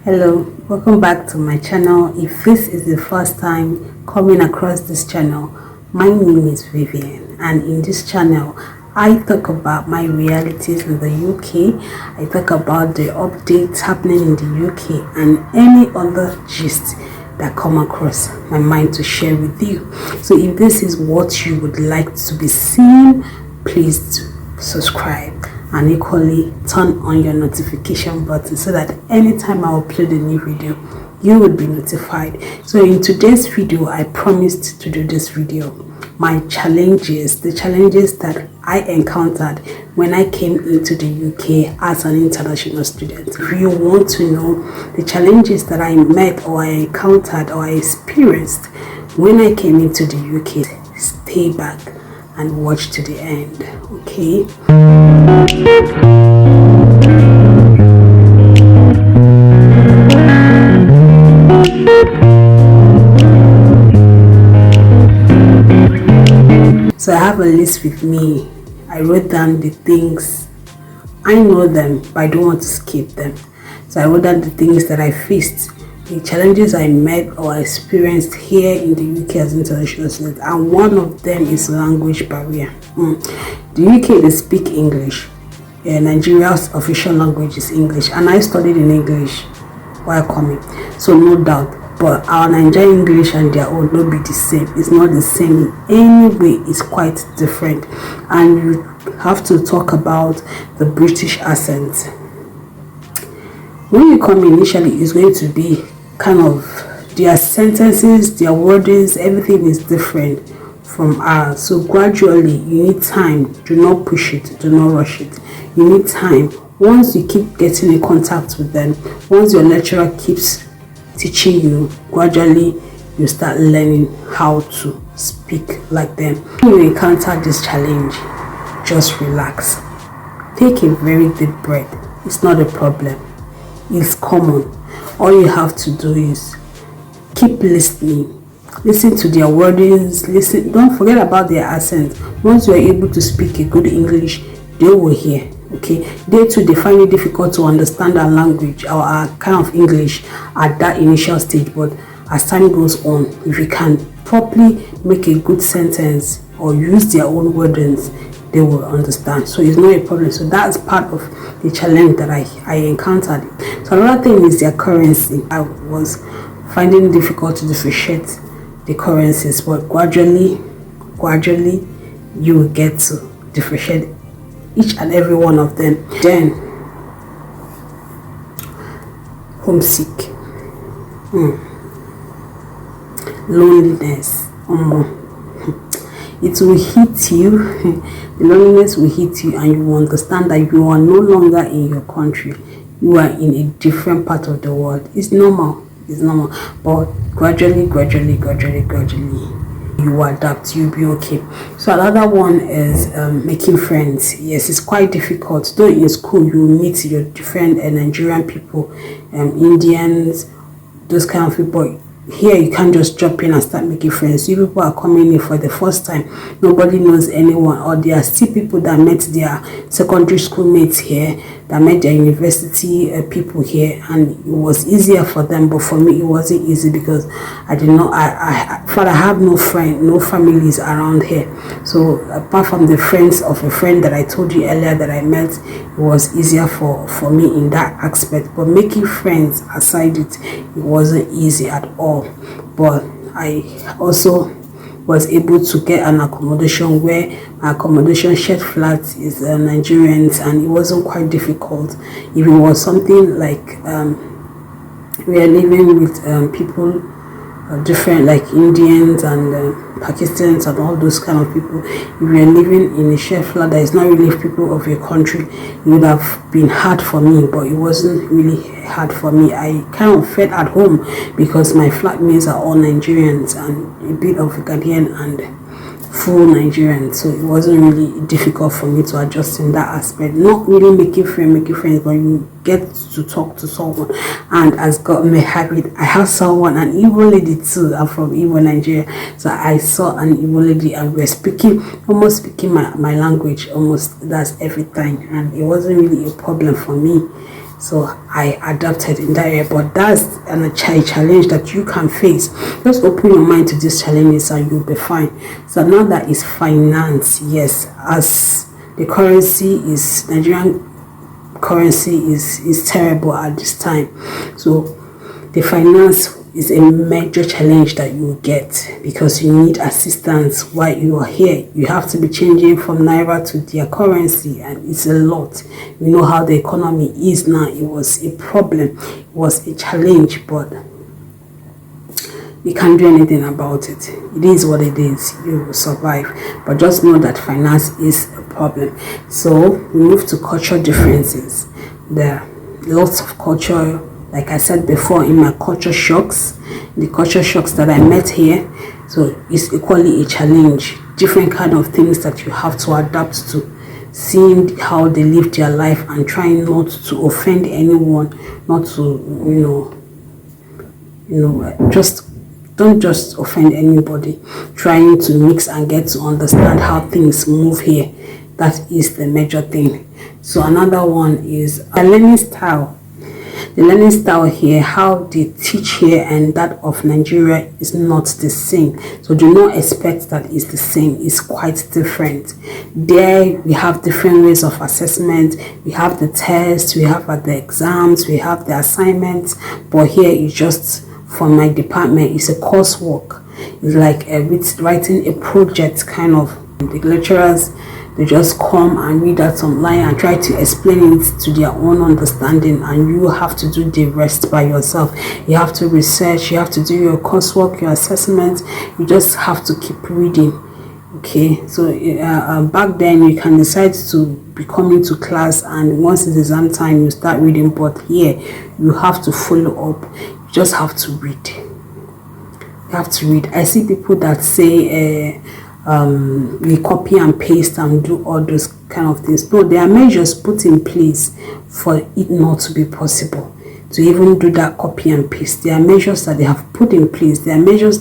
Hello, welcome back to my channel. If this is the first time coming across this channel, my name is Vivian, and in this channel I talk about my realities in the UK. I talk about the updates happening in the UK and any other gist that come across my mind to share with you. So if this is what you would like to be seen, please subscribe and equally turn on your notification button so that anytime I upload a new video, you will be notified. So in today's video, I promised to do this video, my challenges, the challenges that I encountered when I came into the UK as an international student. If you want to know the challenges that I met or I encountered or I experienced when I came into the UK, stay back and watch to the end, okay? So I have a list with me. I wrote down the things, I know them, but I don't want to skip them. So I wrote down the things that I faced, the challenges I met or experienced here in the UK as international student, and one of them is language barrier. The UK, they speak English. Nigeria's official language is English, and I studied in English while coming, so no doubt. But our Nigerian English and their own will be the same. It's not the same in any way. It's quite different, and you have to talk about the British accent. When you come initially, it's going to be kind of their sentences, their wordings, everything is different from ours. So gradually, you need time. Do not push it. Do not rush it. You need time. Once you keep getting in contact with them, once your lecturer keeps teaching you, gradually you start learning how to speak like them. When you encounter this challenge, just relax. Take a very deep breath. It's not a problem. It's common. All you have to do is keep listening. Listen to their wordings. Listen. Don't forget about their accent. Once you are able to speak a good English, they will hear. Okay, they too, they find it difficult to understand our language or our kind of English at that initial stage, but as time goes on, if you can properly make a good sentence or use their own wordings, they will understand. So it's not a problem. So that's part of the challenge that I encountered. So another thing is their currency. I was finding it difficult to differentiate the currencies, but gradually you will get to differentiate each and every one of them. Then homesick, loneliness, it will hit you. The loneliness will hit you, and you will understand that you are no longer in your country. You are in a different part of the world. It's normal, but gradually you adapt, you'll be okay. So another one is making friends. Yes, it's quite difficult. Though in school you meet your different Nigerian people, Indians, those kind of people. Here you can't just drop in and start making friends. You people are coming in for the first time. Nobody knows anyone, or there are still people that met their secondary school mates here, that met their university people here, and it was easier for them. But for me, it wasn't easy because I did not. I have no friend, no families around here. So apart from the friends of a friend that I told you earlier that I met, it was easier for me in that aspect. But making friends aside it wasn't easy at all. But I also was able to get an accommodation where my accommodation shared flat is Nigerians, and it wasn't quite difficult. If it was something like we are living with people different, like Indians and Pakistanis and all those kind of people, if you are living in a shared flat that is not really people of your country, it would have been hard for me. But it wasn't really hard for me. I kind of felt at home because my flatmates are all Nigerians and a bit of Ghanaian and full Nigerian, so it wasn't really difficult for me to adjust in that aspect. Not really making friends, but you get to talk to someone. And as God may have it, I have someone, an Igbo lady too. I'm from Igbo, Nigeria, so I saw an Igbo lady, and we're almost speaking my language almost that's every time, and it wasn't really a problem for me. So I adapted in that area. But that's a challenge that you can face. Just open your mind to these challenges and you'll be fine. So now that is finance. Yes, as the currency is Nigerian currency is terrible at this time. So the finance is a major challenge that you will get because you need assistance while you are here. You have to be changing from naira to their currency, and it's a lot. You know how the economy is now. It was a problem, it was a challenge, but you can't do anything about it. It is what it is. You will survive, but just know that finance is a problem. So we move to cultural differences. There are lots of culture. Like I said before, in my culture shocks, the culture shocks that I met here, so it's equally a challenge. Different kind of things that you have to adapt to, seeing how they live their life and trying not to offend anyone, not to just don't just offend anybody. Trying to mix and get to understand how things move here. That is the major thing. So another one is a learning style. The learning style here, how they teach here and that of Nigeria is not the same. So do not expect that it's the same. It's quite different. There we have different ways of assessment. We have the tests, we have the exams, we have the assignments. But here it's just, for my department, it's a coursework. It's like writing a project kind of. The lecturers, they just come and read that online and try to explain it to their own understanding, and you have to do the rest by yourself. You have to research, you have to do your coursework, your assessment. You just have to keep reading. Okay, so back then you can decide to be coming to class, and once it's exam time you start reading, but here you have to follow up. You just have to read. You have to read. I see people that say we copy and paste and do all those kind of things. No, there are measures put in place for it not to be possible to even do that copy and paste. There are measures that they have put in place. There are measures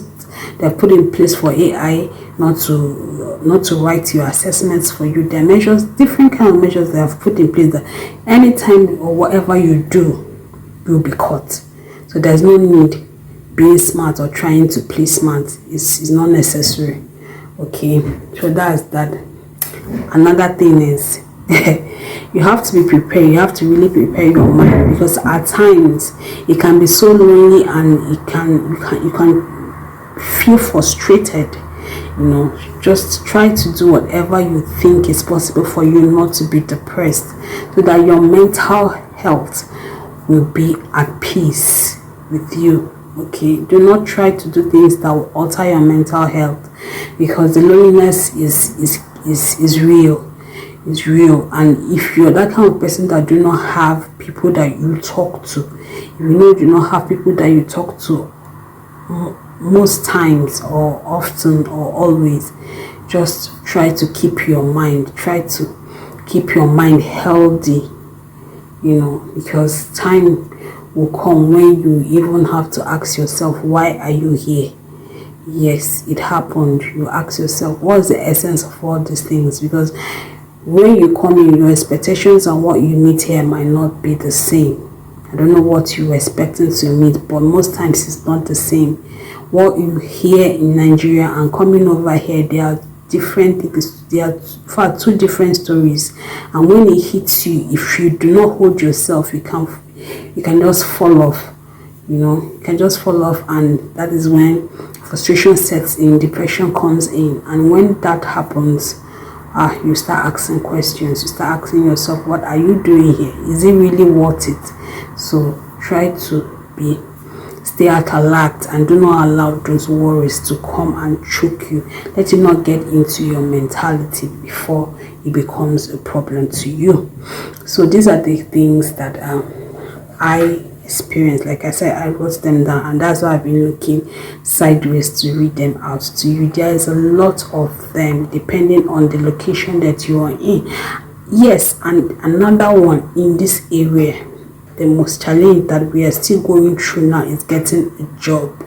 they have put in place for AI not to write your assessments for you. There are measures, different kind of measures they have put in place that anytime or whatever you do, you'll be caught. So there's no need being smart or trying to play smart. It's not necessary. Okay, so that's that. Another thing is you have to be prepared. You have to really prepare your mind, because at times it can be so lonely and you can feel frustrated. Just try to do whatever you think is possible for you not to be depressed, so that your mental health will be at peace with you. Okay, do not try to do things that will alter your mental health, because the loneliness is real. It's real. And if you're that kind of person that do not have people that you talk to, if you do not have people that you talk to most times or often or always, just try to keep your mind healthy, because time will come when you even have to ask yourself, why are you here? Yes, it happened. You ask yourself, what's the essence of all these things? Because when you come in, your expectations and what you meet here might not be the same. I don't know what you were expecting to meet, but most times it's not the same. What you hear in Nigeria and coming over here, they are different things. They are far two different stories. And when it hits you, if you do not hold yourself, you can just fall off. You can just fall off, and that is when frustration sets in, depression comes in. And when that happens, you start asking questions. You start asking yourself, what are you doing here? Is it really worth it? So try to stay at alert and do not allow those worries to come and choke you. Let it not get into your mentality before it becomes a problem to you. So these are the things that I experienced. Like I said, I wrote them down, and that's why I've been looking sideways to read them out to you. There is a lot of them depending on the location that you are in. Yes, and another one in this area, the most challenge that we are still going through now is getting a job.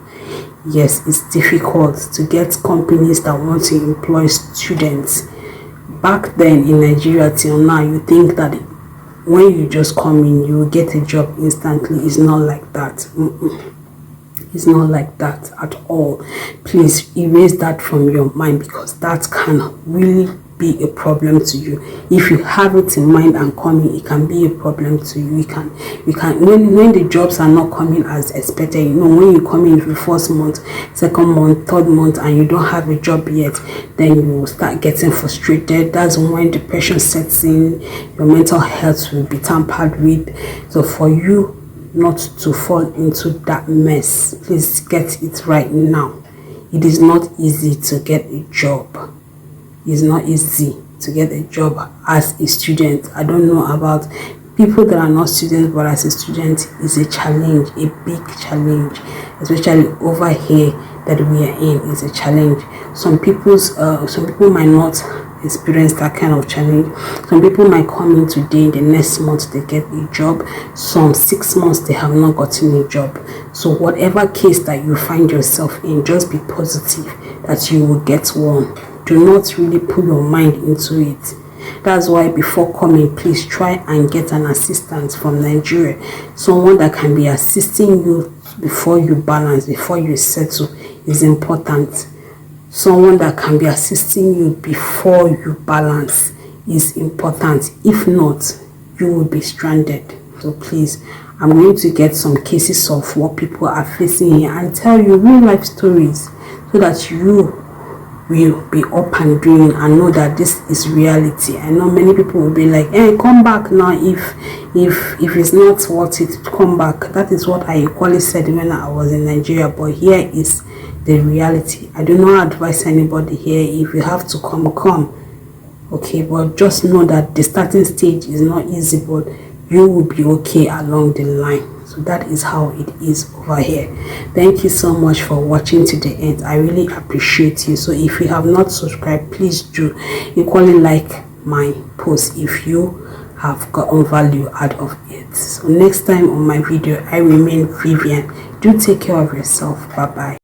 Yes, it's difficult to get companies that want to employ students. Back then in Nigeria till now, you think that when you just come in you will get a job instantly. It's not like that. It's not like that at all. Please erase that from your mind, because that can really be a problem to you. If you have it in mind and coming, it can be a problem to you. You can when the jobs are not coming as expected, when you come in the first month, second month, third month, and you don't have a job yet, then you will start getting frustrated. That's when depression sets in. Your mental health will be tampered with. So for you not to fall into that mess, please get it right now. It is not easy to get a job. It's not easy to get a job as a student. I don't know about people that are not students, but as a student, it's a challenge, a big challenge, especially over here that we are in. Is a challenge. Some people might not experience that kind of challenge. Some people might come in today, the next month they get a job. Some 6 months they have not gotten a job. So whatever case that you find yourself in, just be positive that you will get one. Do not really put your mind into it. That's why before coming, please try and get an assistant from Nigeria, someone that can be assisting you before you balance, before you settle is important. Someone that can be assisting you before you balance is important. If not, you will be stranded. So please, I'm going to get some cases of what people are facing here and tell you real life stories, so that you will be up and doing and know that this is reality. I know many people will be like, hey, come back now. If it's not worth it, come back. That is what I equally said when I was in Nigeria, but here is the reality. I do not advise anybody here. If you have to come, okay, but just know that the starting stage is not easy, but you will be okay along the line. So that is how it is over here. Thank you so much for watching to the end. I really appreciate you. So if you have not subscribed, please do. Equally like my post if you have gotten value out of it. So next time on my video, I remain Vivian. Do take care of yourself. Bye bye.